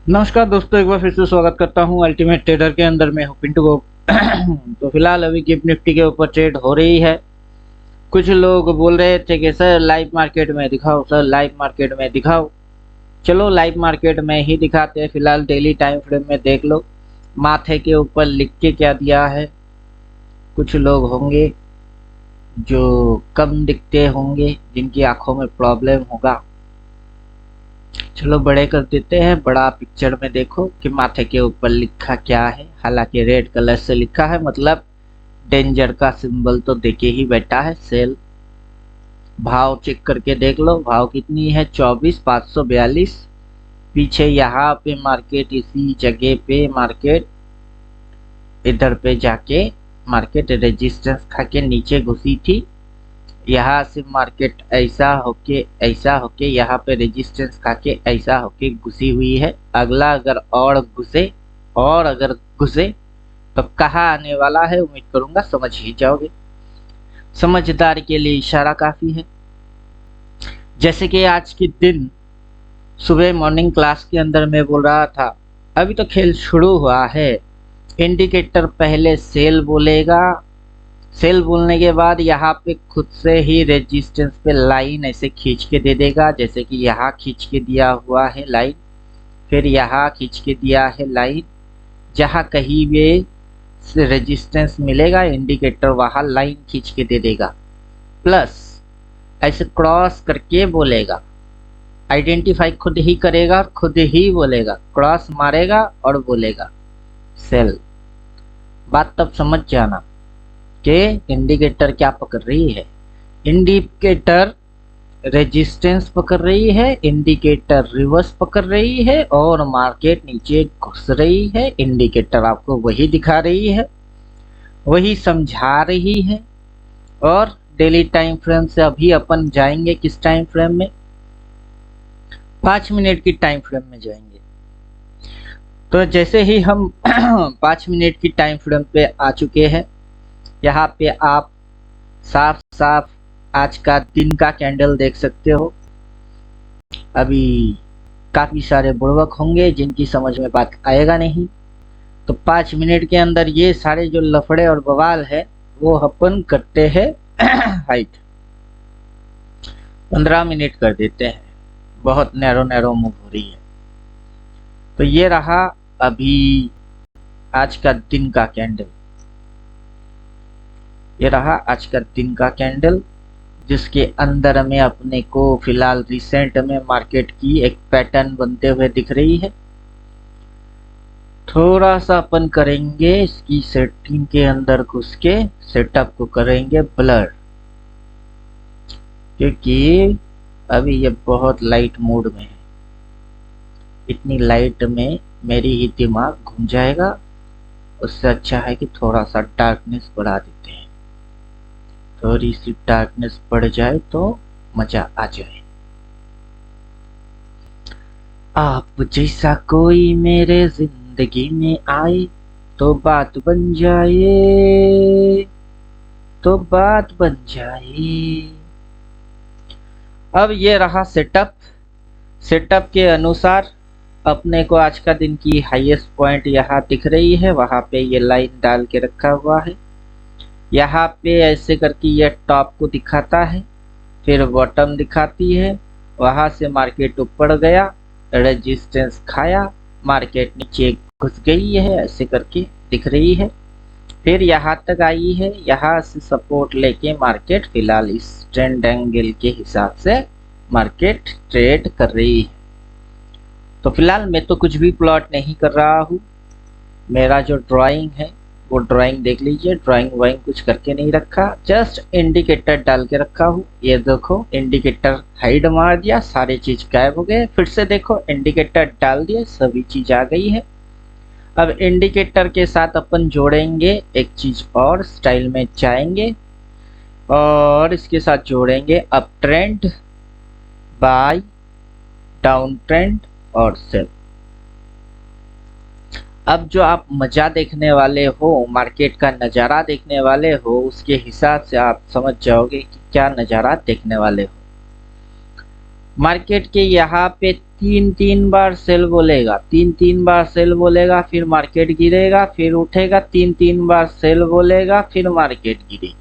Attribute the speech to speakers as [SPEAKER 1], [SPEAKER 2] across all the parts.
[SPEAKER 1] नमस्कार दोस्तों, एक बार फिर से स्वागत करता हूं अल्टीमेट ट्रेडर के अंदर। मैं हूं पिंटू को। तो फिलहाल अभी गिफ्ट निफ्टी के ऊपर ट्रेड हो रही है। कुछ लोग बोल रहे थे कि सर लाइव मार्केट में दिखाओ, सर लाइव मार्केट में दिखाओ। चलो लाइव मार्केट में ही दिखाते हैं। फिलहाल डेली टाइम फ्रेम में देख लो माथे के ऊपर लिख के क्या दिया है। कुछ लोग होंगे जो कम दिखते होंगे, जिनकी आंखों में प्रॉब्लम होगा। चलो बड़े कर देते हैं। बड़ा पिक्चर में देखो कि माथे के ऊपर लिखा क्या है। हालांकि रेड कलर से लिखा है, मतलब डेंजर का सिंबल तो देके ही बैठा है। सेल भाव चेक करके देख लो, भाव कितनी है 24,542। पीछे यहाँ पे मार्केट, इसी जगह पे मार्केट, इधर पे जाके मार्केट रेजिस्टेंस खा के नीचे घुसी थी। यहाँ से मार्केट ऐसा होके यहाँ पे रेजिस्टेंस खा के ऐसा होके घुसी हुई है। अगला अगर अगर घुसे तो कहाँ आने वाला है, उम्मीद करूंगा समझ ही जाओगे। समझदार के लिए इशारा काफी है। जैसे कि आज के दिन सुबह मॉर्निंग क्लास के अंदर मैं बोल रहा था, अभी तो खेल शुरू हुआ है। इंडिकेटर पहले सेल बोलेगा, सेल बोलने के बाद यहाँ पे खुद से ही रेजिस्टेंस पे लाइन ऐसे खींच के दे देगा, जैसे कि यहाँ खींच के दिया हुआ है लाइन, फिर यहाँ खींच के दिया है लाइन। जहाँ कहीं भी रेजिस्टेंस मिलेगा इंडिकेटर वहाँ लाइन खींच के दे देगा, प्लस ऐसे क्रॉस करके बोलेगा। आइडेंटिफाई खुद ही करेगा, खुद ही बोलेगा, क्रॉस मारेगा और बोलेगा सेल। बात तब समझ जाना कि इंडिकेटर क्या पकड़ रही है। इंडिकेटर रेजिस्टेंस पकड़ रही है, इंडिकेटर रिवर्स पकड़ रही है और मार्केट नीचे घुस रही है। इंडिकेटर आपको वही दिखा रही है, वही समझा रही है। और डेली टाइम फ्रेम से अभी अपन जाएंगे किस टाइम फ्रेम में, 5 मिनट की टाइम फ्रेम में जाएंगे। तो जैसे ही हम 5 मिनट की टाइम फ्रेम पे आ चुके हैं, यहाँ पे आप साफ साफ आज का दिन का कैंडल देख सकते हो। अभी काफी सारे बुड़बक होंगे जिनकी समझ में बात आएगा नहीं। तो 5 मिनट के अंदर ये सारे जो लफड़े और बवाल है वो अपन करते हैं हाइट 15 मिनट कर देते हैं। बहुत नैरो मूव हो रही है। तो ये रहा अभी आज का दिन का कैंडल, ये रहा आज का दिन का कैंडल, जिसके अंदर में अपने को फिलहाल रिसेंट में मार्केट की एक पैटर्न बनते हुए दिख रही है। थोड़ा सा अपन करेंगे इसकी सेटिंग के अंदर घुस के सेटअप को करेंगे ब्लर, क्योंकि अभी ये बहुत लाइट मोड में है। इतनी लाइट में मेरी ही दिमाग घूम जाएगा। उससे अच्छा है कि थोड़ा सा डार्कनेस बढ़ा देते हैं। थोड़ी सी डार्कनेस बढ़ जाए तो मजा आ जाए। आप जैसा कोई मेरे जिंदगी में आए तो बात बन जाए, तो बात बन जाए। अब ये रहा सेटअप। सेटअप के अनुसार अपने को आज का दिन की हाईएस्ट पॉइंट यहाँ दिख रही है, वहां पे ये लाइन डाल के रखा हुआ है। यहाँ पे ऐसे करके ये टॉप को दिखाता है, फिर बॉटम दिखाती है। वहां से मार्केट ऊपर गया, रेजिस्टेंस खाया, मार्केट नीचे घुस गई है, ऐसे करके दिख रही है। फिर यहाँ तक आई है, यहाँ से सपोर्ट लेके मार्केट फिलहाल इस ट्रेंड एंगल के हिसाब से मार्केट ट्रेड कर रही है। तो फिलहाल मैं तो कुछ भी प्लॉट नहीं कर रहा हूँ। मेरा जो ड्राइंग है वो ड्राइंग देख लीजिए। ड्राइंग वाइंग कुछ करके नहीं रखा, जस्ट इंडिकेटर डाल के रखा हूँ। ये देखो इंडिकेटर हाइड मार दिया, सारी चीज गायब हो गए। फिर से देखो इंडिकेटर डाल दिए, सभी चीज आ गई है। अब इंडिकेटर के साथ अपन जोड़ेंगे एक चीज और, स्टाइल में जाएंगे और इसके साथ जोड़ेंगे up trend, buy, down trend और सेल। अब जो आप मजा देखने वाले हो, मार्केट का नज़ारा देखने वाले हो, उसके हिसाब से आप समझ जाओगे कि क्या नज़ारा देखने वाले हो। मार्केट के यहाँ पे तीन बार सेल बोलेगा, तीन बार सेल बोलेगा, फिर मार्केट गिरेगा, फिर उठेगा, तीन बार सेल बोलेगा, फिर मार्केट गिरेगी।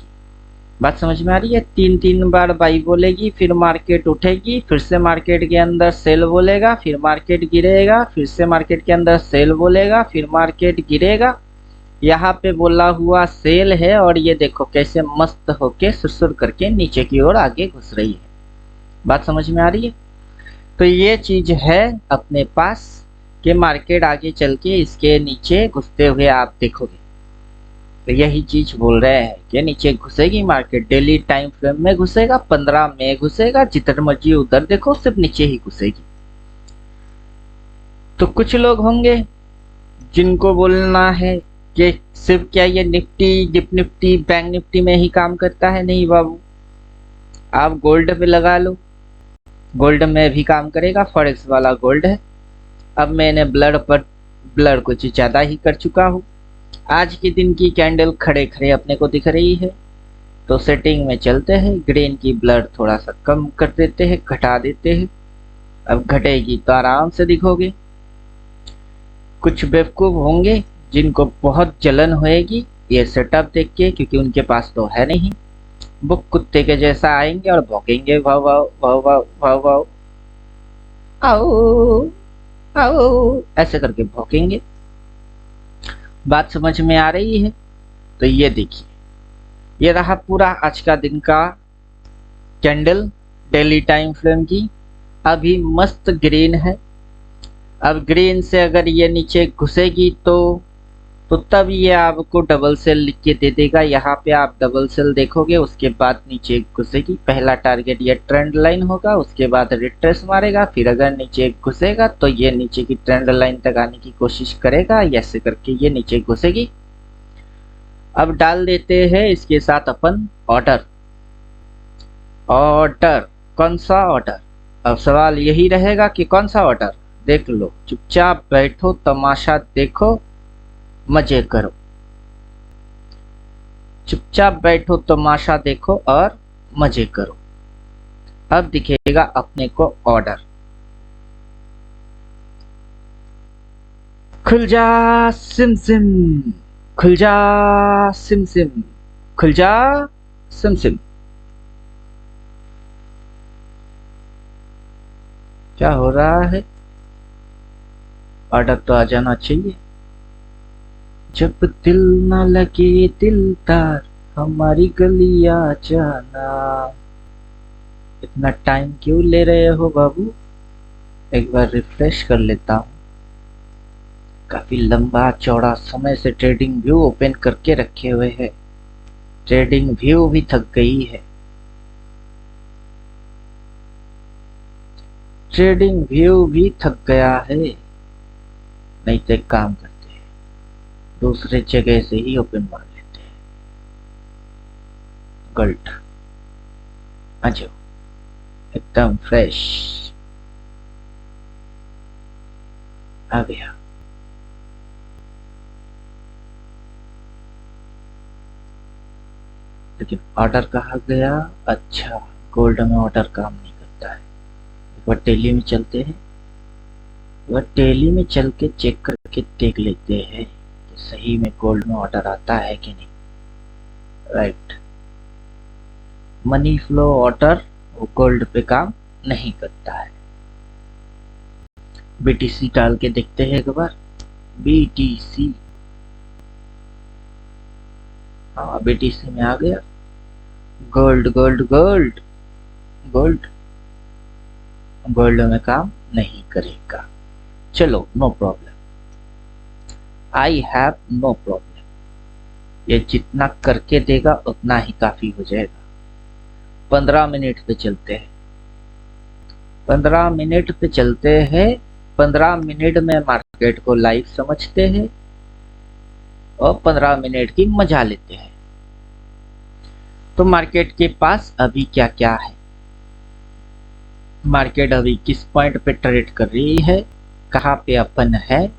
[SPEAKER 1] बात समझ में आ रही है? तीन बार बाई बोलेगी, फिर मार्केट उठेगी, फिर से मार्केट के अंदर सेल बोलेगा, फिर मार्केट गिरेगा, फिर से मार्केट के अंदर सेल बोलेगा, फिर मार्केट गिरेगा। यहाँ पे बोला हुआ सेल है और ये देखो कैसे मस्त होके सुरसुर करके नीचे की ओर आगे घुस रही है। बात समझ में आ रही है? तो ये चीज है अपने पास कि मार्केट आगे चल के इसके नीचे घुसते हुए आप देखोगे। तो यही चीज बोल रहे हैं कि नीचे घुसेगी मार्केट, डेली टाइम फ्रेम में घुसेगा, 15 में घुसेगा, जिधर मर्जी उधर देखो सिर्फ नीचे ही घुसेगी। तो कुछ लोग होंगे जिनको बोलना है कि सिर्फ क्या ये Nifty, dip Nifty, bank Nifty में ही काम करता है? नहीं बाबू, आप गोल्ड पे लगा लो, गोल्ड में भी काम करेगा, फॉरेक्स वाला गोल्ड है। अब मैंने ब्लर कुछ ज्यादा ही कर चुका हूँ। आज के दिन की कैंडल खड़े खड़े अपने को दिख रही है, तो सेटिंग में चलते हैं, ग्रीन की ब्लर थोड़ा सा कम कर देते हैं, घटा देते हैं। अब घटेगी तो आराम से दिखोगे। कुछ बेवकूफ होंगे जिनको बहुत जलन होएगी ये सेटअप देख के, क्योंकि उनके पास तो है नहीं। वो कुत्ते के जैसा आएंगे और भौंकेंगे, भाव भाव भाव भाव भाव भाव, आओ आओ, ऐसे करके भौंकेंगे। बात समझ में आ रही है? तो ये देखिए, ये रहा पूरा आज का दिन का कैंडल डेली टाइम फ्रेम की। अभी मस्त ग्रीन है। अब ग्रीन से अगर ये नीचे घुसेगी तो तब ये आपको डबल सेल लिख के दे देगा। यहाँ पे आप डबल सेल देखोगे, उसके बाद नीचे घुसेगी। पहला टारगेट ये ट्रेंड लाइन होगा, उसके बाद रिट्रेस मारेगा, फिर अगर नीचे घुसेगा तो ये नीचे की ट्रेंड लाइन तक आने की कोशिश करेगा, ऐसे करके ये नीचे घुसेगी। अब डाल देते हैं इसके साथ अपन ऑर्डर। ऑर्डर कौन सा ऑर्डर? अब सवाल यही रहेगा कि कौन सा ऑर्डर? देख लो, चुपचाप बैठो, तमाशा देखो, मजे करो। चुपचाप बैठो, तमाशा देखो और मजे करो। अब दिखेगा अपने को ऑर्डर। खुल जा सिम सिम, खुल जा सिम सिम, खुल जा सिम सिम। क्या हो रहा है? ऑर्डर तो आ जाना चाहिए। जब दिल न लगे दिलदार, हमारी गलियां जाना। इतना टाइम क्यों ले रहे हो बाबू? एक बार रिफ्रेश कर लेता हूँ। काफी लंबा चौड़ा समय से ट्रेडिंग व्यू ओपन करके रखे हुए है। ट्रेडिंग व्यू भी थक गई है। ट्रेडिंग व्यू भी थक गया है। नहीं तो एक काम करते, दूसरे जगह से ही ओपन मार लेते हैं। गोल्ड आ जाओ, एकदम फ्रेश आ गया। लेकिन ऑर्डर कहाँ गया? अच्छा, गोल्ड में ऑर्डर काम नहीं करता है। एक बार टेली में चलते हैं, एक बार टेली में चल के चेक करके देख लेते हैं सही में गोल्ड में ऑर्डर आता है कि नहीं। राइट, मनी फ्लो ऑर्डर वो गोल्ड पे काम नहीं करता है। बीटीसी डाल के देखते हैं एक बार। बीटीसी, हाँ बीटीसी में आ गया। Gold gold gold gold, gold में काम नहीं करेगा। चलो, no problem, I have no problem. ये जितना करके देगा उतना ही काफी हो जाएगा। 15 मिनट पे चलते हैं, 15 मिनट पे चलते हैं। 15 मिनट में मार्केट को लाइव समझते हैं और 15 मिनट की मजा लेते हैं। तो मार्केट के पास अभी क्या क्या है? मार्केट अभी किस पॉइंट पे ट्रेड कर रही है, कहाँ पे अपन है?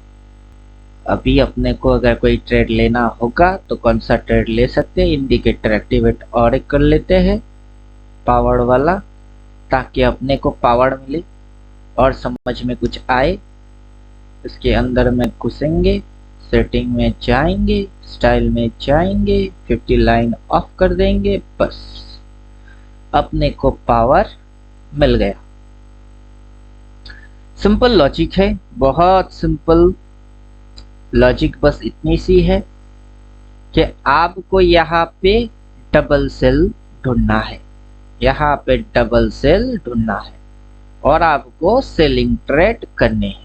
[SPEAKER 1] अभी अपने को अगर कोई ट्रेड लेना होगा तो कौन सा ट्रेड ले सकते हैं? इंडिकेटर एक्टिवेट और कर लेते हैं, पावर वाला। ताकि अपने को पावर मिले और समझ में कुछ आए। इसके अंदर में घुसेंगे, सेटिंग में जाएंगे, स्टाइल में जाएंगे, 50 लाइन ऑफ कर देंगे, बस अपने को पावर मिल गया। सिंपल लॉजिक है, बहुत सिंपल लॉजिक, बस इतनी सी है कि आपको यहाँ पे डबल सेल ढूंढना है, यहाँ पे डबल सेल ढूंढना है और आपको सेलिंग ट्रेड करने हैं।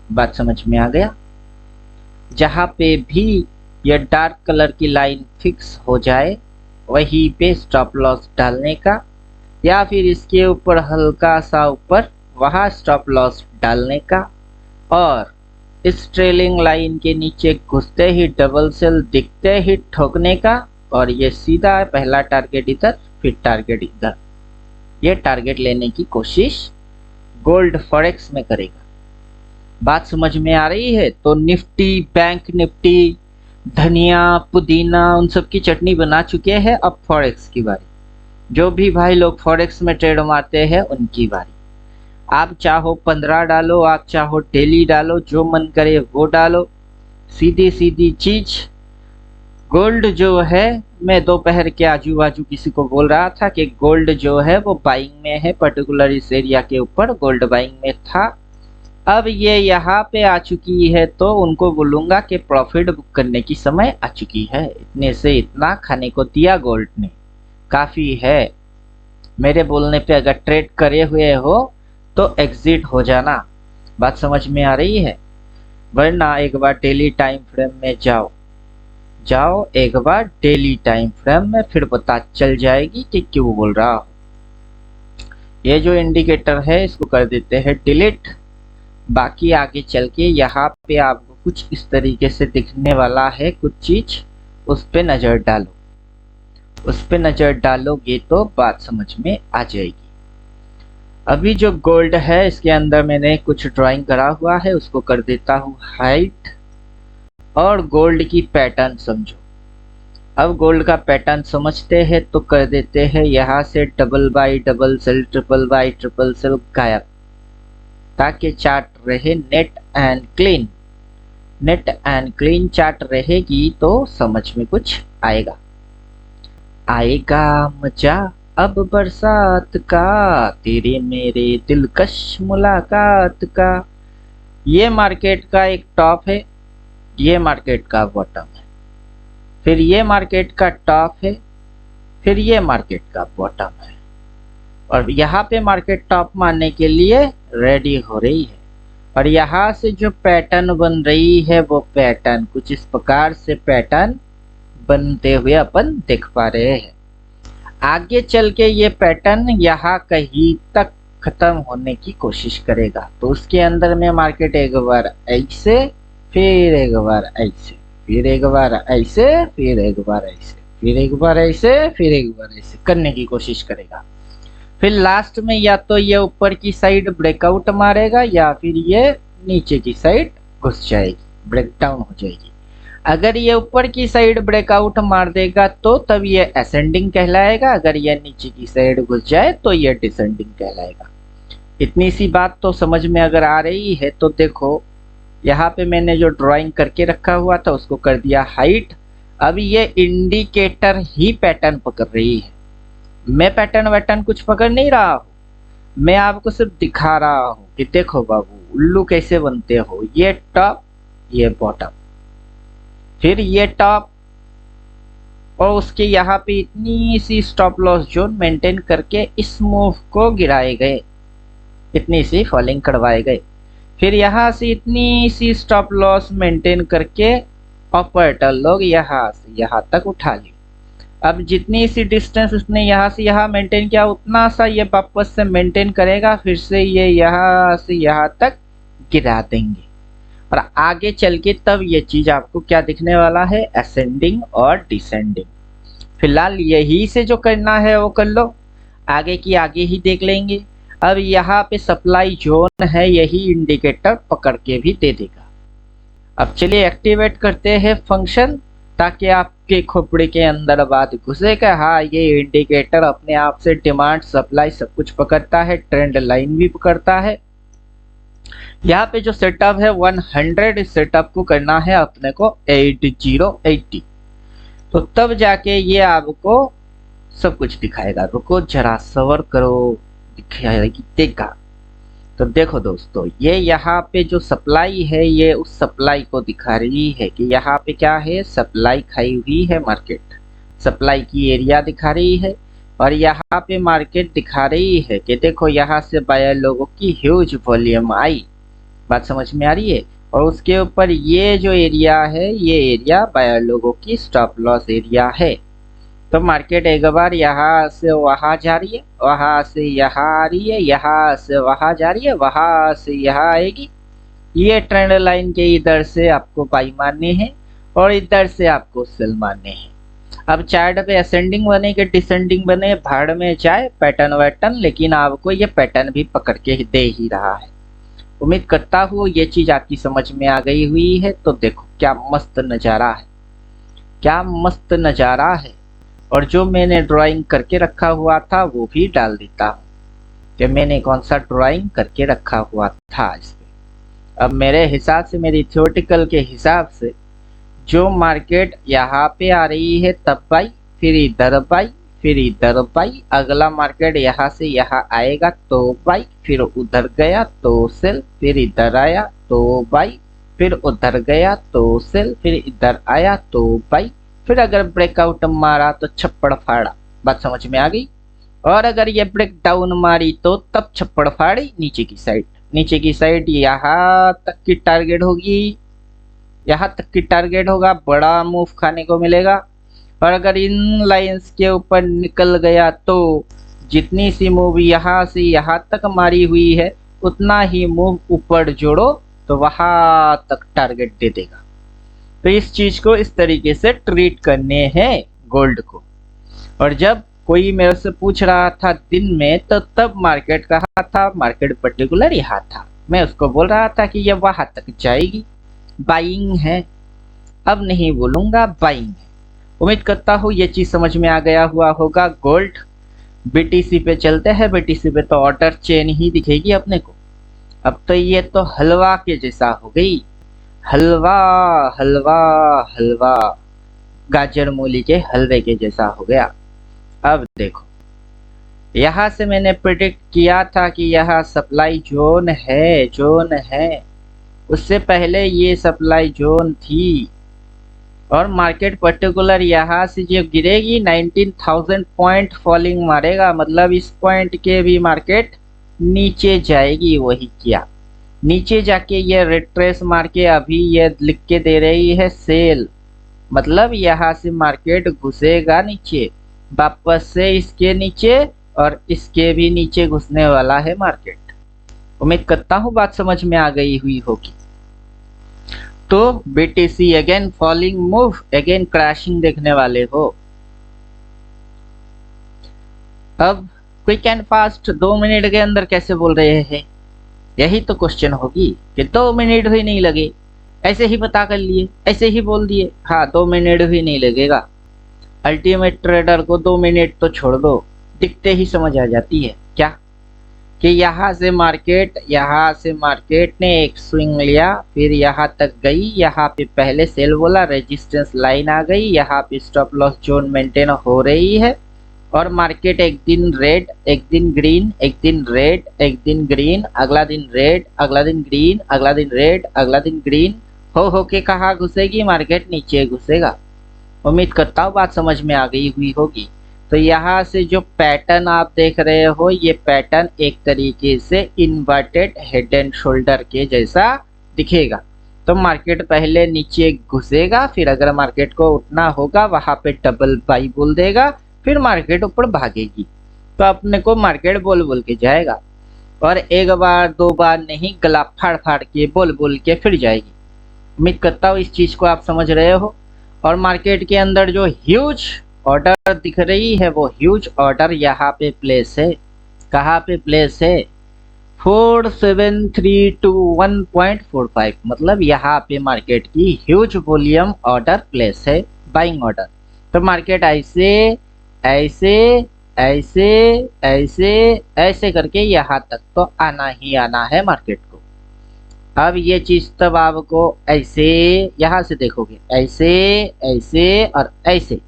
[SPEAKER 1] बात समझ में आ गया? जहाँ पे भी यह डार्क कलर की लाइन फिक्स हो जाए वहीं पे स्टॉप लॉस डालने का, या फिर इसके ऊपर हल्का सा ऊपर वहाँ स्टॉप लॉस डालने का, और इस ट्रेलिंग लाइन के नीचे घुसते ही डबल सेल दिखते ही ठोकने का, और ये सीधा पहला टारगेट इधर फिर टारगेट इधर, ये टारगेट लेने की कोशिश गोल्ड फॉरेक्स में करेगा। बात समझ में आ रही है? तो निफ्टी, बैंक निफ्टी, धनिया, पुदीना, उन सब की चटनी बना चुके हैं, अब फॉरेक्स की बारी। जो भी भाई लोग फॉरेक्स में ट्रेड मारते हैं उनकी बारी। आप चाहो 15 डालो, आप चाहो डेली डालो, जो मन करे वो डालो, सीधी सीधी चीज। गोल्ड जो है, मैं दोपहर के आजू बाजू किसी को बोल रहा था कि गोल्ड जो है वो बाइंग में है, पर्टिकुलर इस एरिया के ऊपर गोल्ड बाइंग में था। अब ये यहाँ पे आ चुकी है तो उनको बोलूंगा कि प्रॉफिट बुक करने की समय आ चुकी है। इतने से इतना खाने को दिया गोल्ड ने, काफी है। मेरे बोलने पे अगर ट्रेड करे हुए हो तो एग्जिट हो जाना। बात समझ में आ रही है? वरना एक बार डेली टाइम फ्रेम में जाओ एक बार डेली टाइम फ्रेम में, फिर पता चल जाएगी कि क्यों बोल रहा हूँ। ये जो इंडिकेटर है इसको कर देते हैं डिलीट। बाकी आगे चल के यहाँ पे आपको कुछ इस तरीके से दिखने वाला है कुछ चीज, उस पे नजर डालो। उस पे नजर डालोगे तो बात समझ में आ जाएगी। अभी जो गोल्ड है इसके अंदर मैंने कुछ ड्राइंग करा हुआ है, उसको कर देता हूँ हाइट, और गोल्ड की पैटर्न समझो। अब गोल्ड का पैटर्न समझते हैं तो कर देते हैं यहाँ से double buy double sell, triple buy triple sell गायब, ताकि चार्ट रहे neat and clean. Neat and clean chart रहेगी तो समझ में कुछ आएगा। आएगा मजा अब बरसात का, तेरे मेरे दिलकश मुलाकात का। ये मार्केट का एक टॉप है, ये मार्केट का बॉटम है, फिर ये मार्केट का टॉप है, फिर ये मार्केट का बॉटम है, और यहाँ पे मार्केट टॉप मारने के लिए रेडी हो रही है। और यहाँ से जो पैटर्न बन रही है वो पैटर्न कुछ इस प्रकार से पैटर्न बनते हुए अपन देख पा रहे हैं। आगे चल के ये पैटर्न यहाँ कहीं तक खत्म होने की कोशिश करेगा, तो उसके अंदर में मार्केट एक बार ऐसे, फिर एक बार ऐसे, फिर एक बार ऐसे, फिर एक बार ऐसे, फिर एक बार ऐसे, फिर एक बार ऐसे करने की कोशिश करेगा। फिर लास्ट में या तो ये ऊपर की साइड ब्रेकआउट मारेगा या फिर ये नीचे की साइड घुस जाएगी, ब्रेकडाउन हो जाएगी। अगर ये ऊपर की साइड ब्रेकआउट मार देगा तो तब ये असेंडिंग कहलाएगा, अगर ये नीचे की साइड घुस जाए तो ये डिसेंडिंग कहलाएगा। इतनी सी बात तो समझ में अगर आ रही है तो देखो, यहाँ पे मैंने जो ड्राइंग करके रखा हुआ था उसको कर दिया हाइट। अब ये इंडिकेटर ही पैटर्न पकड़ रही है, मैं पैटर्न वैटर्न कुछ पकड़ नहीं रहा हूँ, मैं आपको सिर्फ दिखा रहा हूँ कि देखो बाबू उल्लू कैसे बनते हो। ये टॉप, ये बॉटम, फिर ये टॉप, और उसके यहाँ पे इतनी सी स्टॉप लॉस जोन मेंटेन करके इस मूव को गिराए गए, इतनी सी फॉलिंग करवाए गए। फिर यहाँ से इतनी सी स्टॉप लॉस मेंटेन करके ऑपरेटर लोग यहाँ से यहाँ तक उठा लिए। अब जितनी सी डिस्टेंस उसने यहाँ से यहाँ मेंटेन किया उतना सा ये वापस से मेंटेन करेगा, फिर से ये यहाँ से यहाँ तक गिरा देंगे। और आगे चल के तब ये चीज आपको क्या दिखने वाला है, असेंडिंग और डिसेंडिंग। फिलहाल यही से जो करना है वो कर लो, आगे की आगे ही देख लेंगे। अब यहाँ पे सप्लाई जोन है, यही इंडिकेटर पकड़ के भी दे देगा। अब चलिए एक्टिवेट करते हैं फंक्शन, ताकि आप आपके खोपड़ी के अंदर बात घुसेगा। हाँ, ये इंडिकेटर अपने आप से डिमांड सप्लाई सब कुछ पकड़ता है, ट्रेंड लाइन भी पकड़ता है। यहाँ पे जो सेटअप है 100, इस सेटअप को करना है अपने को 8080, तो तब जाके ये आपको सब कुछ दिखाएगा। रुको जरा सबर करो, दिखाएगा। तो देखो दोस्तों, ये यहाँ पे जो सप्लाई है ये उस सप्लाई को दिखा रही है कि यहाँ पे क्या है, सप्लाई खाई हुई है मार्केट, सप्लाई की एरिया दिखा रही है। और यहाँ पे मार्केट दिखा रही है कि देखो यहाँ से बायर लोगों की ह्यूज वॉल्यूम आई। बात समझ में आ रही है। और उसके ऊपर ये जो एरिया है, ये एरिया बायर लोगों की स्टॉप लॉस एरिया है। तो मार्केट एक बार यहाँ से वहाँ जा रही है, वहाँ से यहाँ आ रही है, यहाँ से वहाँ जा रही है, वहाँ से यहाँ आएगी। ये ट्रेंड लाइन के इधर से आपको बाई मानने हैं और इधर से आपको सेल मानने हैं। अब चार्ट पे असेंडिंग बने कि डिसेंडिंग बने, भाड़ में जाए पैटर्न वैटर्न, लेकिन आपको ये पैटर्न भी पकड़ के दे ही रहा है। उम्मीद करता हूँ ये चीज आपकी समझ में आ गई हुई है। तो देखो क्या मस्त नज़ारा है, क्या मस्त नज़ारा है। और जो मैंने ड्राइंग करके रखा हुआ था वो भी डाल देता हूँ कि मैंने कौन सा ड्राइंग करके रखा हुआ था इस पे। अब मेरे हिसाब से, मेरी थ्योरेटिकल के हिसाब से, जो मार्केट यहाँ पे आ रही है तब बाई, फिर इधर बाई, फिर इधर बाई, अगला मार्केट यहाँ से यहाँ आएगा तो बाई, फिर उधर गया तो सेल, फिर इधर आया तो बाई, फिर उधर गया तो सेल, फिर इधर आया तो बाई, फिर अगर ब्रेकआउट मारा तो छप्पड़ फाड़ा। बात समझ में आ गई। और अगर ये ब्रेक डाउन मारी तो तब छप्पड़ फाड़ी नीचे की साइड। नीचे की साइड यहाँ तक की टारगेट होगी, यहाँ तक की टारगेट होगा, बड़ा मूव खाने को मिलेगा। और अगर इन लाइंस के ऊपर निकल गया तो जितनी सी मूव यहाँ से यहाँ तक मारी हुई है उतना ही मूव ऊपर जोड़ो तो वहां तक टारगेट दे देगा। तो इस चीज को इस तरीके से ट्रीट करने हैं गोल्ड को। और जब कोई मेरे से पूछ रहा था दिन में तो तब मार्केट कहाँ था, मार्केट पर्टिकुलर यहाँ था, मैं उसको बोल रहा था कि ये वहां तक जाएगी, बाइंग है। अब नहीं बोलूंगा, बाइंग है। उम्मीद करता हूँ ये चीज समझ में आ गया हुआ होगा। गोल्ड बीटीसी पे चलते हैं। बीटीसी पे तो ऑर्डर चेन ही दिखेगी अपने को। अब तो ये तो हलवा के जैसा हो गई, हलवा हलवा हलवा, गाजर मूली के हलवे के जैसा हो गया। अब देखो, यहाँ से मैंने प्रिडिक्ट किया था कि यहाँ सप्लाई जोन है, जोन है। उससे पहले ये सप्लाई जोन थी और मार्केट पर्टिकुलर यहाँ से जो गिरेगी 19,000 पॉइंट फॉलिंग मारेगा, मतलब इस पॉइंट के भी मार्केट नीचे जाएगी। वही किया, नीचे जाके ये रिट्रेस मार के अभी ये लिख के दे रही है सेल, मतलब यहाँ से मार्केट घुसेगा नीचे, वापस से इसके नीचे और इसके भी नीचे घुसने वाला है मार्केट। उम्मीद करता हूँ बात समझ में आ गई हुई होगी। तो BTC again falling move, again crashing देखने वाले हो। अब क्विक एंड फास्ट 2 मिनट के अंदर कैसे बोल रहे हैं, यही तो क्वेश्चन होगी कि 2 मिनट भी नहीं लगे, ऐसे ही पता कर लिए, ऐसे ही बोल दिए। हाँ, 2 मिनट भी नहीं लगेगा। अल्टीमेट ट्रेडर को 2 मिनट तो छोड़ दो, दिखते ही समझ आ जाती है क्या कि यहाँ से मार्केट ने एक स्विंग लिया, फिर यहाँ तक गई, यहाँ पे पहले सेल बोला, रेजिस्टेंस लाइन आ गई, यहाँ पे स्टॉप लॉस जोन मेंटेन हो रही है और मार्केट एक दिन रेड, एक दिन ग्रीन, एक दिन रेड, एक दिन ग्रीन, अगला दिन रेड, अगला दिन ग्रीन, अगला दिन रेड, अगला दिन ग्रीन हो के कहाँ घुसेगी, मार्केट नीचे घुसेगा। उम्मीद करता हूँ बात समझ में आ गई हुई होगी। तो यहाँ से जो पैटर्न आप देख रहे हो, ये पैटर्न एक तरीके से इन्वर्टेड हेड एंड शोल्डर के जैसा दिखेगा। तो मार्केट पहले नीचे घुसेगा, फिर अगर मार्केट को उठना होगा वहां पे डबल बाई बोल देगा, फिर मार्केट ऊपर भागेगी। तो अपने को मार्केट बोल बोल के जाएगा और एक बार 2 बार नहीं, गला फाड़ फाड़ के बोल बोल के फिर जाएगी। उम्मीद करता हूँ इस चीज को आप समझ रहे हो। और मार्केट के अंदर जो ह्यूज ऑर्डर दिख रही है वो ह्यूज ऑर्डर यहाँ पे प्लेस है। कहाँ पे प्लेस है, 4732.1.45, मतलब यहाँ पे मार्केट की ह्यूज वॉल्यूम ऑर्डर प्लेस है, बाइंग ऑर्डर। तो मार्केट ऐसे ऐसे ऐसे ऐसे ऐसे करके यहाँ तक तो आना ही आना है मार्केट को। अब ये चीज तब आपको ऐसे यहाँ से देखोगे, ऐसे ऐसे और ऐसे।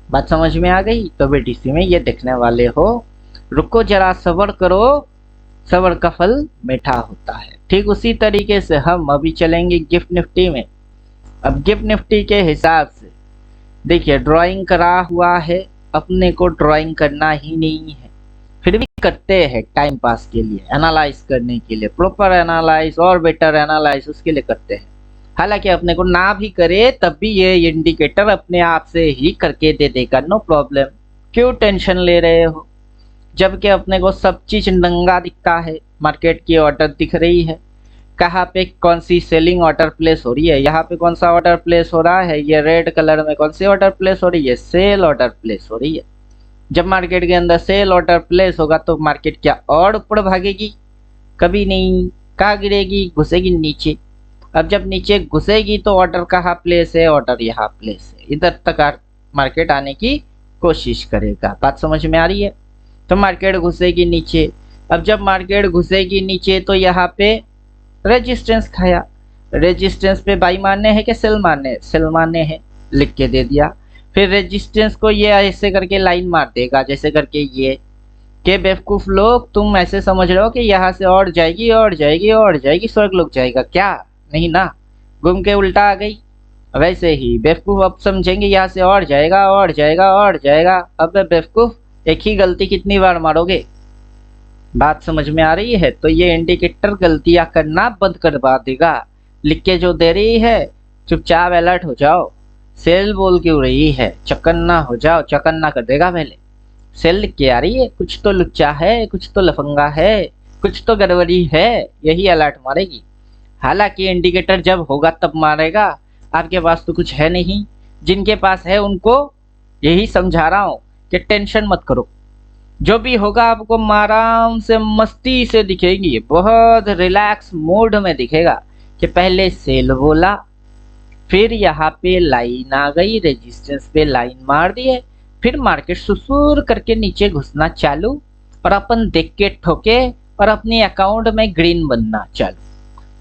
[SPEAKER 1] बात समझ में आ गई? तो बीटीसी में ये देखने वाले हो। रुको जरा, सब्र करो, सब्र का फल मीठा होता है। ठीक उसी तरीके से हम अभी चलेंगे गिफ्ट निफ्टी में। अब गिफ्ट निफ्टी के हिसाब से देखिए, ड्राइंग करा हुआ है, अपने को ड्राइंग करना ही नहीं है, फिर भी करते हैं टाइम पास के लिए, एनालाइज करने के लिए, प्रॉपर एनालाइज और बेटर एनालाइज उसके लिए करते हैं। हालांकि अपने को ना भी करे तब भी ये इंडिकेटर अपने आप से ही करके दे देगा, नो प्रॉब्लम। क्यों टेंशन ले रहे हो? जबकि अपने को सब चीज नंगा दिखता है। मार्केट की ऑर्डर दिख रही है, कहाँ पे कौन सी सेलिंग ऑर्डर प्लेस हो रही है, यहाँ पे कौन सा ऑर्डर प्लेस हो रहा है, ये रेड कलर में कौन सी ऑर्डर प्लेस हो रही है, सेल ऑर्डर प्लेस हो रही है। जब मार्केट के अंदर सेल ऑर्डर प्लेस होगा तो मार्केट क्या और ऊपर भागेगी? कभी नहीं। कहाँ गिरेगी? घुसेगी नीचे। अब जब नीचे घुसेगी तो ऑर्डर कहाँ प्लेस है? ऑर्डर यहाँ प्लेस है, इधर तक मार्केट आने की कोशिश करेगा। बात समझ में आ रही है? तो मार्केट घुसेगी नीचे। अब जब मार्केट घुसेगी नीचे तो यहाँ पे रेजिस्टेंस खाया। रेजिस्टेंस पे बाई मारने हैं कि सेल मारने? सेल मारने हैं, लिख के दे दिया। फिर रेजिस्टेंस को ये ऐसे करके लाइन मार देगा, जैसे करके ये। के बेवकूफ लोग, तुम ऐसे समझ रहे हो कि यहाँ से और जाएगी और जाएगी और जाएगी, स्वर्ग लोग जाएगा क्या? नहीं ना, घूम के उल्टा आ गई। वैसे ही बेवकूफ अब समझेंगे यहाँ से और जाएगा और जाएगा और जाएगा। अब बेवकूफ, एक ही गलती कितनी बार मारोगे? बात समझ में आ रही है? तो ये इंडिकेटर गलतियां करना बंद करवा देगा। लिख के जो दे रही है, चुपचाप अलर्ट हो जाओ। सेल बोल क्यों रही है? चौकन्ना हो जाओ, चौकन्ना कर देगा पहले। सेल लिख के आ रही है, कुछ तो लुच्चा है, कुछ तो लफंगा है, कुछ तो गड़बड़ी है, यही अलर्ट मारेगी। हालांकि इंडिकेटर जब होगा तब मारेगा, आपके पास तो कुछ है नहीं। जिनके पास है उनको यही समझा रहा हूँ कि टेंशन मत करो, जो भी होगा आपको आराम से मस्ती से दिखेगी, बहुत रिलैक्स मूड में दिखेगा। कि पहले सेल बोला, फिर यहाँ पे लाइन आ गई, रेजिस्टेंस पे लाइन मार दिए, फिर मार्केट सुसुर करके नीचे घुसना चालू, और अपन देख के ठोके और अपने अकाउंट में ग्रीन बनना चालू।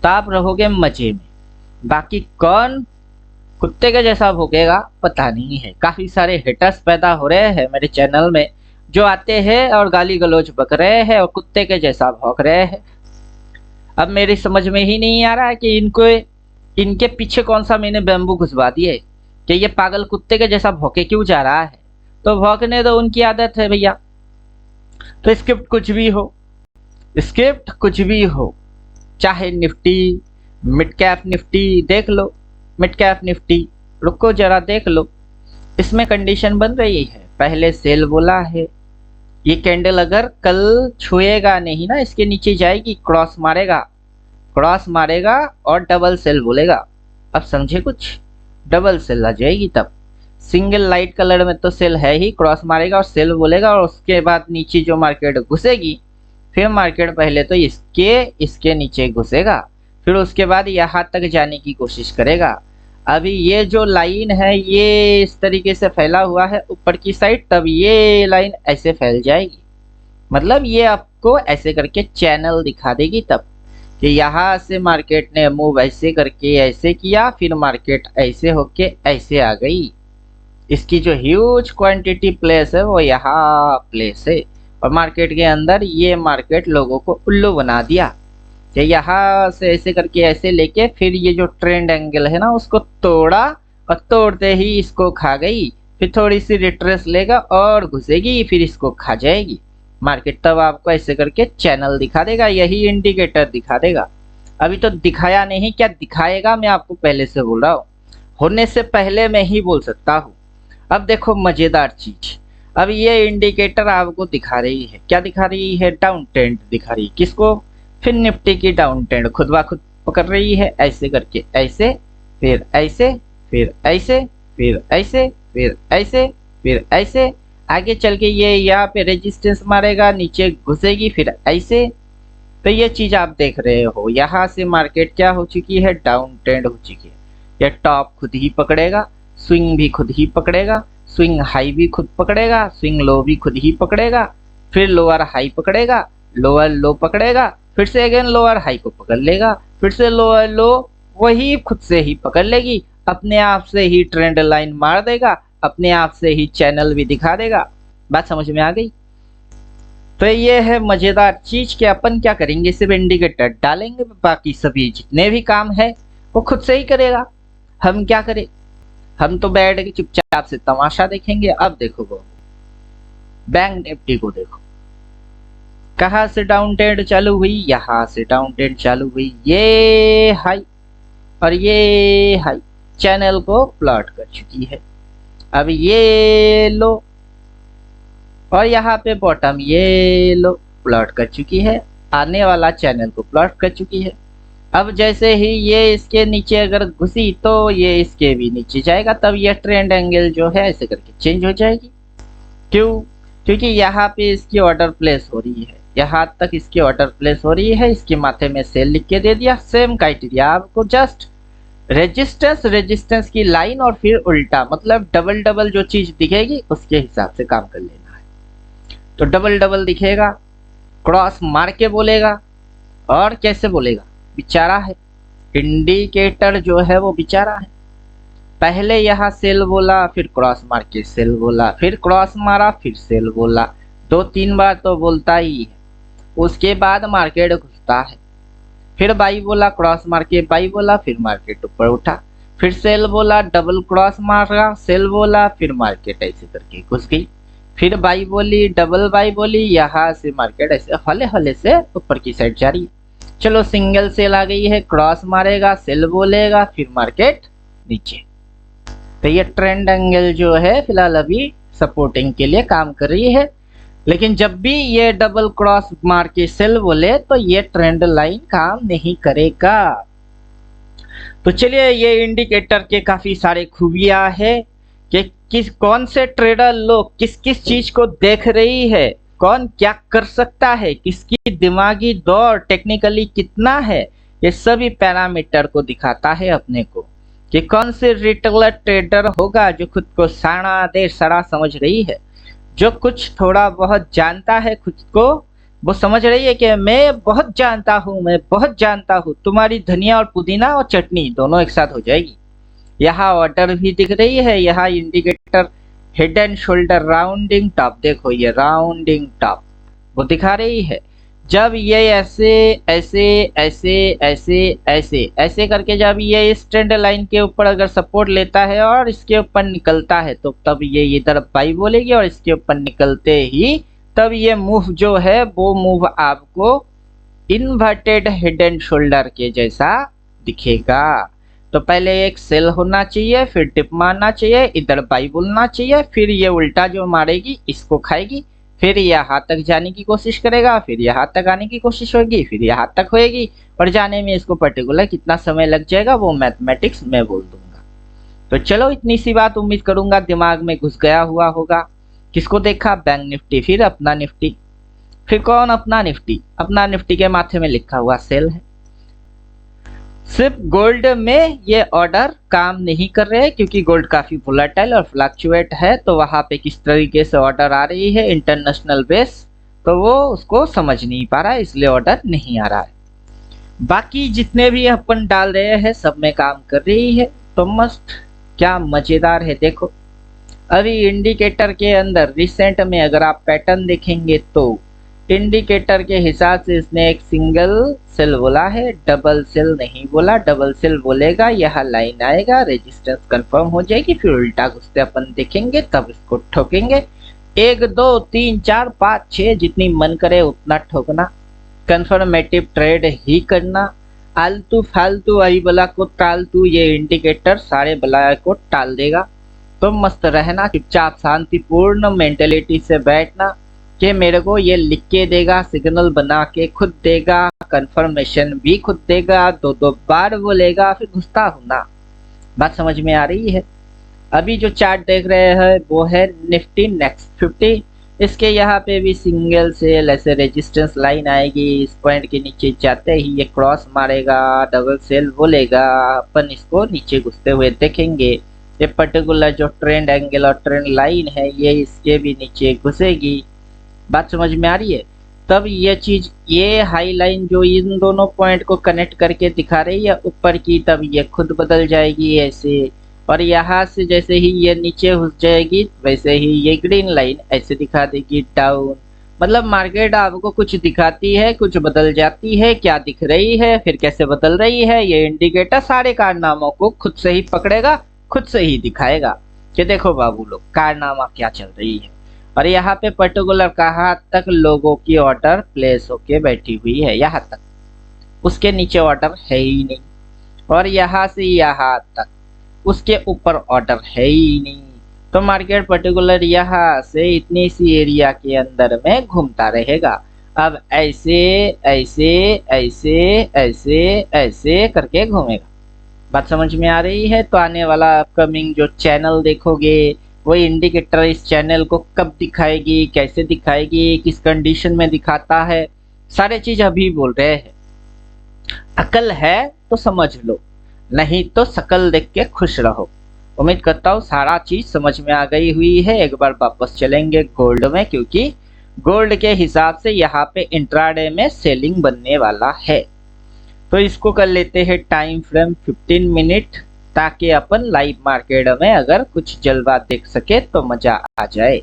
[SPEAKER 1] तो आप रहोगे मजे में। बाकी कौन कुत्ते के जैसा भोगेगा पता नहीं है। काफी सारे हेटर्स पैदा हो रहे हैं मेरे चैनल में, जो आते हैं और गाली गलौज बक रहे हैं और कुत्ते के जैसा भौंक रहे हैं। अब मेरी समझ में ही नहीं आ रहा है कि इनके पीछे कौन सा मैंने बैम्बू घुसवा दिए कि ये पागल कुत्ते के जैसा भौंके क्यों जा रहा है। तो भौंकने दो, उनकी आदत है भैया। तो स्क्रिप्ट कुछ भी हो, स्क्रिप्ट कुछ भी हो, चाहे निफ्टी, मिड कैप निफ्टी देख लो, मिड कैप निफ्टी रुको जरा देख लो। इसमें कंडीशन बन रही है, पहले सेल बोला है, ये कैंडल अगर कल छुएगा नहीं ना, इसके नीचे जाएगी, क्रॉस मारेगा, क्रॉस मारेगा और डबल सेल बोलेगा। अब समझे कुछ? डबल सेल आ जाएगी तब। सिंगल लाइट कलर में तो सेल है ही, क्रॉस मारेगा और सेल बोलेगा, और उसके बाद नीचे जो मार्केट घुसेगी, फिर मार्केट पहले तो इसके नीचे घुसेगा, फिर उसके बाद यहाँ तक जाने की कोशिश करेगा। अभी ये जो लाइन है ये इस तरीके से फैला हुआ है ऊपर की साइड, तब ये लाइन ऐसे फैल जाएगी। मतलब ये आपको ऐसे करके चैनल दिखा देगी तब, कि यहाँ से मार्केट ने मूव ऐसे करके ऐसे किया, फिर मार्केट ऐसे होके ऐसे आ गई। इसकी जो ह्यूज क्वांटिटी प्लेस है वो यहाँ प्लेस है, और मार्केट के अंदर ये मार्केट लोगों को उल्लू बना दिया कि यहाँ से ऐसे करके ऐसे लेके फिर ये जो ट्रेंड एंगल है ना उसको तोड़ा, और तोड़ते ही इसको खा गई, फिर थोड़ी सी रिट्रेस लेगा और घुसेगी, फिर इसको खा जाएगी मार्केट। तब आपको ऐसे करके चैनल दिखा देगा, यही इंडिकेटर दिखा देगा। अभी तो दिखाया नहीं, क्या दिखाएगा मैं आपको पहले से बोल रहा हूँ, होने से पहले मैं ही बोल सकता हूँ। अब देखो मजेदार चीज, अब ये इंडिकेटर आपको दिखा रही है, क्या दिखा रही है? डाउन ट्रेंड दिखा रही है। किसको? फिर निफ्टी की डाउन ट्रेंड खुद ब खुद पकड़ रही है, ऐसे करके ऐसे, फिर ऐसे, फिर ऐसे, फिर ऐसे, फिर ऐसे, फिर ऐसे, आगे चल के ये यहाँ पे रेजिस्टेंस मारेगा, नीचे घुसेगी, फिर ऐसे। तो ये चीज आप देख रहे हो, यहाँ से मार्केट क्या हो चुकी है? डाउन ट्रेंड हो चुकी है। ये टॉप खुद ही पकड़ेगा, स्विंग भी खुद ही पकड़ेगा, स्विंग हाई भी खुद पकड़ेगा, स्विंग लो भी खुद ही पकड़ेगा, फिर लोअर हाई पकड़ेगा, लोअर लो पकड़ेगा, फिर से अगेन लोअर हाई को पकड़ लेगा, फिर से लोअर लो वही खुद से ही पकड़ लेगी, अपने आप से ही ट्रेंड लाइन मार देगा, अपने आप से ही चैनल भी दिखा देगा। बात समझ में आ गई? तो ये है मजेदार चीज कि अपन क्या करेंगे, सिर्फ इंडिकेटर डालेंगे, बाकी सभी जितने भी काम है वो खुद से ही करेगा। हम क्या करें, हम तो बैठ के चुपचाप से तमाशा देखेंगे। अब देखो वो बैंक निफ्टी को देखो, कहाँ से डाउन ट्रेंड चालू हुई, यहाँ से डाउन ट्रेंड चालू हुई, ये हाई और ये हाई चैनल को प्लॉट कर चुकी है। अब ये लो और यहाँ पे बॉटम ये लो प्लॉट कर चुकी है, आने वाला चैनल को प्लॉट कर चुकी है। अब जैसे ही ये इसके नीचे अगर घुसी तो ये इसके भी नीचे जाएगा, तब ये ट्रेंड एंगल जो है ऐसे करके चेंज हो जाएगी। क्यों? क्योंकि यहाँ पे इसकी ऑर्डर प्लेस हो रही है, यहाँ तक इसकी ऑर्डर प्लेस हो रही है, इसके माथे में सेल लिख के दे दिया। सेम क्राइटेरिया, आपको जस्ट रेजिस्टेंस की लाइन और फिर उल्टा, मतलब डबल डबल जो चीज दिखेगी उसके हिसाब से काम कर लेना है। तो डबल डबल दिखेगा, क्रॉस मार के बोलेगा, और कैसे बोलेगा, बेचारा है इंडिकेटर जो है वो बेचारा है। पहले यहाँ सेल बोला, फिर क्रॉस मार के सेल बोला, फिर क्रॉस मारा, फिर सेल बोला, 2-3 बार तो बोलता ही है। उसके बाद मार्केट घुसता है, फिर बाई बोला, क्रॉस मार के बाई बोला, फिर मार्केट ऊपर उठा, फिर सेल बोला, डबल क्रॉस मारा, सेल बोला, फिर मार्केट ऐसे करके घुस गई, फिर बाई बोली, डबल बाई बोली, यहाँ से मार्केट ऐसे हले हले से ऊपर की साइड जा रही है। चलो सिंगल सेल आ गई है, क्रॉस मारेगा, सेल बोलेगा, फिर मार्केट नीचे। तो ये ट्रेंड एंगल जो है फिलहाल अभी सपोर्टिंग के लिए काम कर रही है, लेकिन जब भी ये डबल क्रॉस मार के सेल बोले तो ये ट्रेंड लाइन काम नहीं करेगा। तो चलिए, ये इंडिकेटर के काफी सारे खूबियां है कि कौन से ट्रेडर लोग किस किस चीज को देख रही है, कौन क्या कर सकता है, किसकी दिमागी दौर टेक्निकली कितना है, ये सभी पैरामीटर को दिखाता है अपने को कि कौन से रिटेलर ट्रेडर होगा जो खुद को सारा देर सारा समझ रही है, जो कुछ थोड़ा बहुत जानता है खुद को, वो समझ रही है कि मैं बहुत जानता हूँ, मैं बहुत जानता हूँ। तुम्हारी धनिया और पुदीना और चटनी दोनों एक साथ हो जाएगी। यहाँ ऑर्डर भी दिख रही है, यहाँ indicator head and shoulder rounding top, देखो ये राउंडिंग टॉप वो दिखा रही है। जब ये ऐसे ऐसे ऐसे ऐसे ऐसे ऐसे करके जब ये इस ट्रेंड लाइन के ऊपर अगर सपोर्ट लेता है और इसके ऊपर निकलता है तो तब ये इधर बाई बोलेगी, और इसके ऊपर निकलते ही तब ये मूव जो है वो मूव आपको इन्वर्टेड हेड एंड शोल्डर के जैसा दिखेगा। तो पहले एक सेल होना चाहिए, फिर टिप मारना चाहिए, इधर बाई बोलना चाहिए, फिर ये उल्टा जो मारेगी इसको खाएगी, फिर यहाँ तक जाने की कोशिश करेगा, फिर यहाँ तक आने की कोशिश होगी, फिर यहाँ तक होएगी, और जाने में इसको पर्टिकुलर कितना समय लग जाएगा वो मैथमेटिक्स मैं बोल दूंगा। तो चलो, इतनी सी बात उम्मीद करूंगा दिमाग में घुस गया हुआ होगा। किसको देखा? बैंक निफ्टी, फिर अपना निफ्टी। फिर कौन अपना निफ्टी? अपना निफ्टी के माथे में लिखा हुआ सेल है। सिर्फ गोल्ड में ये ऑर्डर काम नहीं कर रहे क्योंकि गोल्ड काफी वोलेटाइल और फ्लक्चुएट है, तो वहां पे किस तरीके से ऑर्डर आ रही है इंटरनेशनल बेस, तो वो उसको समझ नहीं पा रहा है, इसलिए ऑर्डर नहीं आ रहा है। बाकी जितने भी अपन डाल रहे हैं सब में काम कर रही है। तो मस्त, क्या मजेदार है। देखो अभी इंडिकेटर के अंदर रिसेंट में अगर आप पैटर्न देखेंगे तो इंडिकेटर के हिसाब से इसने एक सिंगल सेल बोला है, डबल सेल नहीं बोला। डबल सेल बोलेगा, यह लाइन आएगा, रेजिस्टेंस कंफर्म हो जाएगी, फिर उल्टा घुसते अपन देखेंगे, तब इसको ठोकेंगे। 1 2 3 4 5 6 जितनी मन करे उतना ठोकना, कंफर्मेटिव ट्रेड ही करना, आलतू फालतू आई बला को टालतू, ये इंडिकेटर सारे बला को टाल देगा। तो मस्त रहना, चुपचाप शांतिपूर्ण मेंटेलिटी से बैठना कि मेरे को ये लिख के देगा, सिग्नल बना के खुद देगा, कंफर्मेशन भी खुद देगा, 2 बार बोलेगा, फिर घुसता हूं ना। बात समझ में आ रही है? अभी जो चार्ट देख रहे हैं वो है निफ्टी नेक्स्ट 50। इसके यहाँ पे भी सिंगल सेल ऐसे रेजिस्टेंस लाइन आएगी, इस पॉइंट के नीचे जाते ही ये क्रॉस मारेगा, डबल सेल बोलेगा, अपन इसको नीचे घुसते हुए देखेंगे, ये पर्टिकुलर जो ट्रेंड एंगल और ट्रेंड लाइन है ये इसके भी नीचे घुसेगी। बात समझ में आ रही है? तब ये चीज, ये हाई लाइन जो इन दोनों पॉइंट को कनेक्ट करके दिखा रही है ऊपर की, तब ये खुद बदल जाएगी ऐसे, और यहाँ से जैसे ही ये नीचे घुस जाएगी वैसे ही ये ग्रीन लाइन ऐसे दिखा देगी डाउन। मतलब मार्केट आपको कुछ दिखाती है, कुछ बदल जाती है, क्या दिख रही है फिर कैसे बदल रही है, ये इंडिकेटर सारे कारनामों को खुद से ही पकड़ेगा, खुद से ही दिखाएगा कि देखो बाबू लोग कारनामा क्या चल रही है। और यहाँ पे पर्टिकुलर कहाँ तक लोगों की ऑर्डर प्लेस होके बैठी हुई है, यहाँ तक, उसके नीचे ऑर्डर है ही नहीं, और यहाँ से यहाँ तक उसके ऊपर ऑर्डर है ही नहीं। तो मार्केट पर्टिकुलर यहाँ से इतनी सी एरिया के अंदर में घूमता रहेगा। अब ऐसे ऐसे ऐसे ऐसे ऐसे करके घूमेगा। बात समझ में आ रही है? तो आने वाला अपकमिंग जो चैनल देखोगे वो इंडिकेटर इस चैनल को कब दिखाएगी, कैसे दिखाएगी, किस कंडीशन में दिखाता है, सारे चीज अभी बोल रहे हैं। अकल है तो समझ लो, नहीं तो शकल देख के खुश रहो। उम्मीद करता हूँ सारा चीज समझ में आ गई हुई है। एक बार वापस चलेंगे गोल्ड में, क्योंकि गोल्ड के हिसाब से यहाँ पे इंट्राडे में सेलिंग बनने वाला है। तो इसको कर लेते हैं टाइम फ्रेम 15 मिनट, ताकि अपन लाइव मार्केट में अगर कुछ जलवा देख सके तो मजा आ जाए।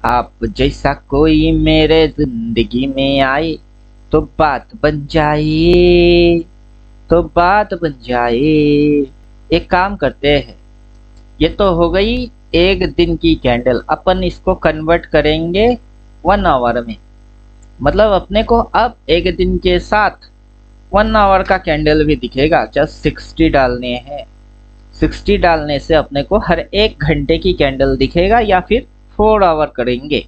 [SPEAKER 1] आप जैसा कोई मेरे जिंदगी में आए तो बात बन जाए, तो बात बन जाए। एक काम करते हैं, ये तो हो गई एक दिन की कैंडल, अपन इसको कन्वर्ट करेंगे 1 आवर में। मतलब अपने को अब एक दिन के साथ 1 आवर का कैंडल भी दिखेगा। जस्ट 60 डालने हैं, 60 डालने से अपने को हर एक घंटे की कैंडल दिखेगा, या फिर 4 आवर करेंगे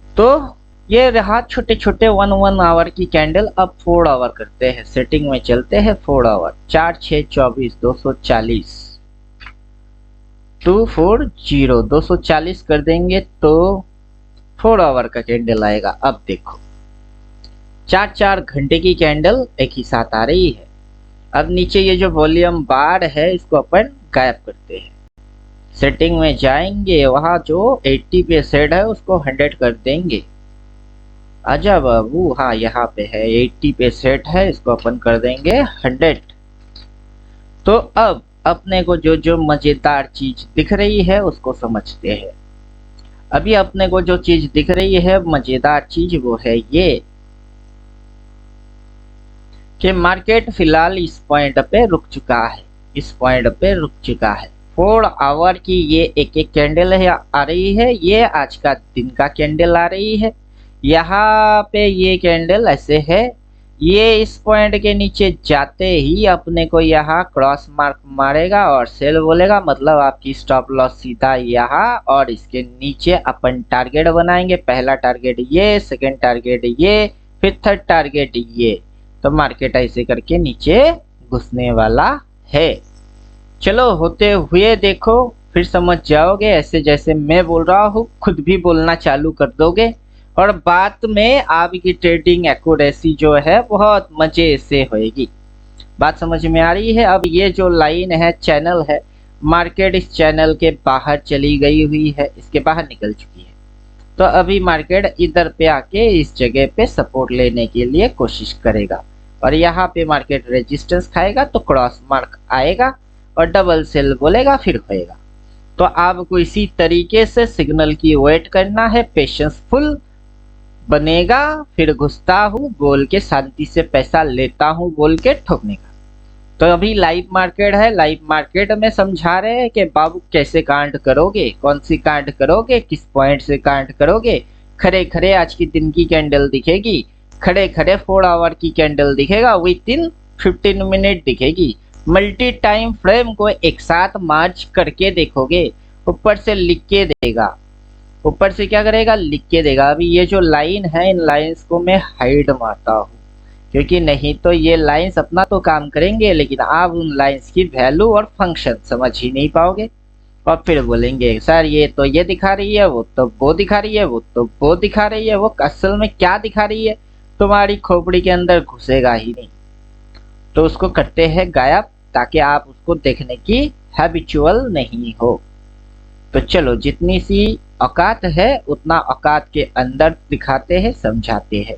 [SPEAKER 1] तो ये रहा छोटे छोटे 1 आवर की कैंडल। अब 4 आवर करते हैं, सेटिंग में चलते हैं 4 आवर। 4 6 24 240 240 240 कर देंगे तो 4 आवर का कैंडल आएगा। अब देखो 4 घंटे की कैंडल एक ही साथ आ रही है। अब नीचे ये जो वॉल्यूम बार है इसको अपन गायब करते हैं। सेटिंग में जाएंगे, वहां जो 80 पे सेट है उसको 100 कर देंगे। आजा बाबू, हाँ यहाँ पे है 80 पे सेट है, इसको अपन कर देंगे 100। तो अब अपने को जो जो मजेदार चीज दिख रही है उसको समझते हैं। अभी अपने को जो चीज दिख रही है मजेदार चीज वो है ये कि मार्केट फिलहाल इस पॉइंट पे रुक चुका है, इस पॉइंट पे रुक चुका है। 4 आवर की ये एक एक कैंडल है आ रही है, ये आज का दिन का कैंडल आ रही है। यहाँ पे ये कैंडल ऐसे है, ये इस पॉइंट के नीचे जाते ही अपने को यहाँ क्रॉस मार्क मारेगा और सेल बोलेगा, मतलब आपकी स्टॉप लॉस सीधा यहाँ, और इसके नीचे अपन टारगेट बनाएंगे। पहला टारगेट ये, सेकंड टारगेट ये, फिर थर्ड टारगेट ये। तो मार्केट ऐसे करके नीचे घुसने वाला है। चलो होते हुए देखो, फिर समझ जाओगे। ऐसे जैसे मैं बोल रहा हूँ खुद भी बोलना चालू कर दोगे, और बात में आपकी ट्रेडिंग एक्यूरेसी जो है बहुत मजे से होएगी। बात समझ में आ रही है? अब ये जो लाइन है चैनल है, मार्केट इस चैनल के बाहर चली गई हुई है, इसके बाहर निकल चुकी है। तो अभी मार्केट इधर पे आके इस जगह पे सपोर्ट लेने के लिए कोशिश करेगा, और यहाँ पे मार्केट रेजिस्टेंस खाएगा तो क्रॉस मार्क आएगा और डबल सेल बोलेगा, फिर होएगा। तो आपको इसी तरीके से सिग्नल की वेट करना है, पेशेंस फुल बनेगा, फिर घुसता हूँ बोल के शांति से पैसा लेता हूँ बोल के ठोकने का। तो अभी लाइव मार्केट है, लाइव मार्केट में समझा रहे हैं कि बाबू कैसे कांट करोगे, कौन सी कांट करोगे, किस पॉइंट से कांट करोगे। खड़े खड़े आज की दिन की कैंडल दिखेगी, खड़े खड़े 4 आवर की कैंडल दिखेगा, विद इन 15 मिनट दिखेगी। मल्टी टाइम फ्रेम को एक साथ मार्च करके देखोगे, ऊपर से लिख के देगा, ऊपर से क्या करेगा, लिख के देगा। अभी ये जो लाइन है, इन लाइंस को मैं हाइड मारता हूँ, क्योंकि नहीं तो ये लाइंस अपना तो काम करेंगे, लेकिन आप उन लाइंस की वैल्यू और फंक्शन समझ ही नहीं पाओगे, और फिर बोलेंगे सर ये तो ये दिखा रही है, वो तो वो दिखा रही है, वो तो वो दिखा रही है। वो असल में क्या दिखा रही है तुम्हारी खोपड़ी के अंदर घुसेगा ही नहीं। तो उसको करते हैं गायब, ताकि आप उसको देखने की हैबिचुअल नहीं हो। तो चलो जितनी सी औकात है उतना औकात के अंदर दिखाते हैं, समझाते हैं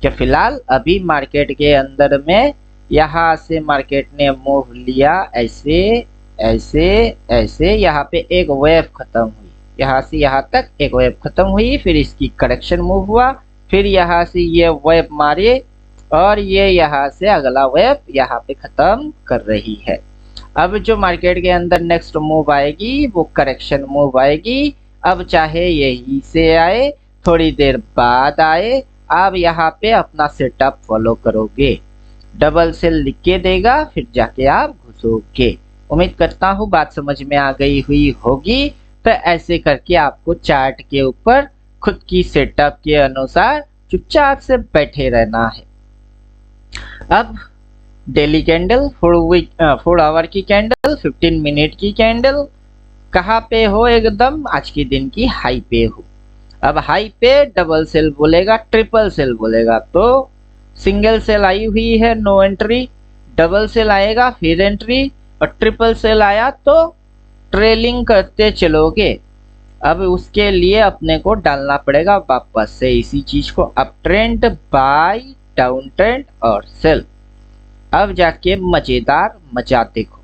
[SPEAKER 1] कि फिलहाल अभी मार्केट के अंदर में यहाँ से मार्केट ने मूव लिया ऐसे ऐसे ऐसे, यहाँ पे एक वेव खत्म हुई, यहाँ से यहाँ तक एक वेव खत्म हुई, फिर इसकी करेक्शन मूव हुआ, फिर यहाँ से ये वेव मारे और ये यहाँ से अगला वेव यहाँ पे खत्म कर रही है। अब जो मार्केट के अंदर नेक्स्ट मूव आएगी वो करेक्शन मूव आएगी। अब चाहे यही से आए, थोड़ी देर बाद आए, आप यहाँ पे अपना सेटअप फॉलो करोगे, डबल सेल लिख के देगा, फिर जाके आप घुसोगे। उम्मीद करता हूँ बात समझ में आ गई हुई होगी। तो ऐसे करके आपको चार्ट के ऊपर खुद की सेटअप के अनुसार चुपचाप से बैठे रहना है। अब डेली कैंडल, 4 आवर की कैंडल, 15 मिनट की कैंडल, कहाँ पे हो? एकदम आज के दिन की हाई पे हो। अब हाई पे डबल सेल बोलेगा, ट्रिपल सेल बोलेगा, तो सिंगल सेल आई हुई है, नो एंट्री, डबल सेल आएगा फिर एंट्री, और ट्रिपल सेल आया तो ट्रेलिंग करते चलोगे। अब उसके लिए अपने को डालना पड़ेगा वापस से इसी चीज को, up trend, buy, down trend और सेल। अब जाके मजेदार मजा देखो,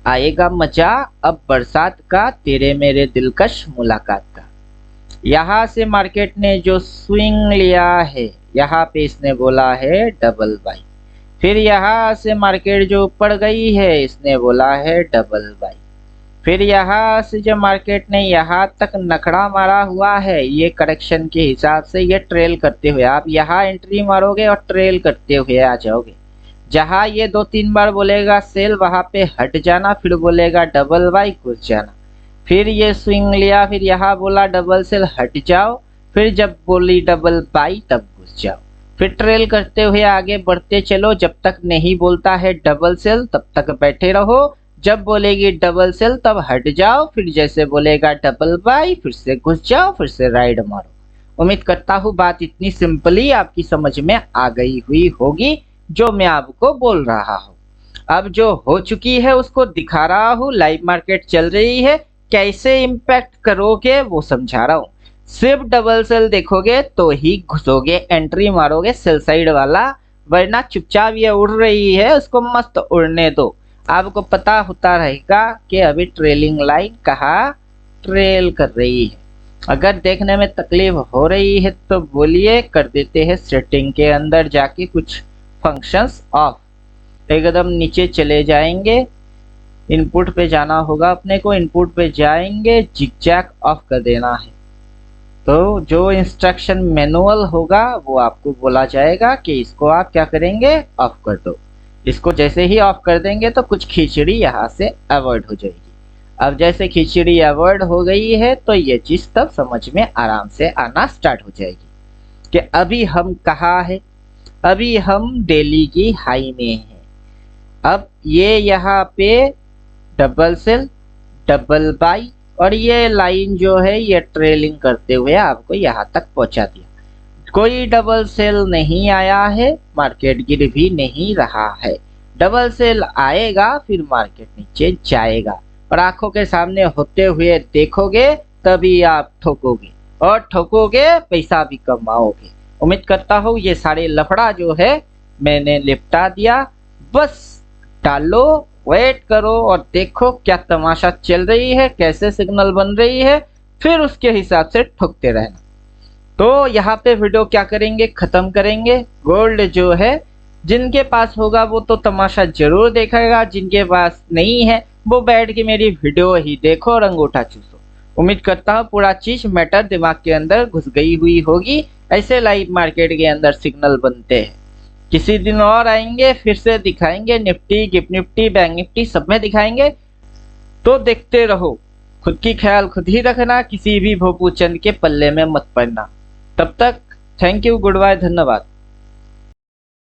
[SPEAKER 1] आएगा मजा अब बरसात का, तेरे मेरे दिलकश मुलाकात का। यहाँ से मार्केट ने जो स्विंग लिया है, यहाँ पे इसने बोला है डबल बाई, फिर यहाँ से मार्केट जो ऊपर गई है इसने बोला है डबल बाई, फिर यहाँ से जो मार्केट ने यहाँ तक नखड़ा मारा हुआ है, ये करेक्शन के हिसाब से ये ट्रेल करते हुए आप यहाँ एंट्री मारोगे और ट्रेल करते हुए आ जाओगे। जहाँ ये 2-3 बार बोलेगा सेल, वहां पे हट जाना, फिर बोलेगा डबल बाई, घुस जाना, फिर ये स्विंग लिया, फिर यहाँ बोला डबल सेल, हट जाओ, फिर जब बोली डबल बाई तब घुस जाओ, फिर ट्रेल करते हुए आगे बढ़ते चलो। जब तक नहीं बोलता है डबल सेल तब तक बैठे रहो, जब बोलेगी डबल सेल तब हट जाओ, फिर जैसे बोलेगा डबल बाई फिर से घुस जाओ, फिर से राइड मारो। उम्मीद करता हूँ बात इतनी सिंपली आपकी समझ में आ गई हुई होगी जो मैं आपको बोल रहा हूँ। अब जो हो चुकी है उसको दिखा रहा हूँ, लाइव मार्केट चल रही है, कैसे इम्पैक्ट करोगे वो समझा रहा हूँ। सिर्फ डबल सेल देखोगे तो ही घुसोगे, एंट्री मारोगे सेल साइड वाला, वरना चुपचाप ये उड़ रही है उसको मस्त उड़ने दो। आपको पता होता रहेगा कि अभी ट्रेलिंग लाइन कहाँ ट्रेल कर रही है। अगर देखने में तकलीफ हो रही है तो बोलिए, कर देते हैं सेटिंग के अंदर जाके कुछ फंक्शंस ऑफ, एकदम नीचे चले जाएंगे, इनपुट पे जाना होगा अपने को, इनपुट पे जाएंगे, जिगजैग ऑफ कर देना है। तो जो इंस्ट्रक्शन मैनुअल होगा वो आपको बोला जाएगा कि इसको आप क्या करेंगे, ऑफ कर दो। इसको जैसे ही ऑफ कर देंगे तो कुछ खिचड़ी यहाँ से अवॉइड हो जाएगी। अब जैसे खिचड़ी अवॉइड हो गई है तो ये चीज तब समझ में आराम से आना स्टार्ट हो जाएगी कि अभी हम कहाँ है। अभी हम डेली की हाई में हैं। अब ये यहाँ पे डबल सेल, डबल बाई, और ये लाइन जो है ये ट्रेलिंग करते हुए आपको यहाँ तक पहुंचा दिया। कोई डबल सेल नहीं आया है, मार्केट गिर भी नहीं रहा है। डबल सेल आएगा फिर मार्केट नीचे जाएगा, और आंखों के सामने होते हुए देखोगे तभी आप ठोकोगे, और ठोकोगे पैसा भी कमाओगे। उम्मीद करता हूँ ये सारे लफड़ा जो है मैंने निपटा दिया। बस डालो, वेट करो और देखो क्या तमाशा चल रही है, कैसे सिग्नल बन रही है, फिर उसके हिसाब से ठोकते रहना। तो यहाँ पे वीडियो क्या करेंगे, खत्म करेंगे। गोल्ड जो है जिनके पास होगा वो तो तमाशा जरूर देखेगा, जिनके पास नहीं है वो बैठ के मेरी वीडियो ही देखो और अंगूठा चूसो। उम्मीद करता हूँ पूरा चीज मैटर दिमाग के अंदर घुस गई हुई होगी। ऐसे लाइव मार्केट के अंदर सिग्नल बनते हैं। किसी दिन और आएंगे, फिर से दिखाएंगे, Nifty, gift Nifty, bank Nifty सब में दिखाएंगे। तो देखते रहो, खुद की ख्याल खुद ही रखना, किसी भी भोपू चंद के पल्ले में मत पड़ना। तब तक थैंक यू, गुड बाय, धन्यवाद।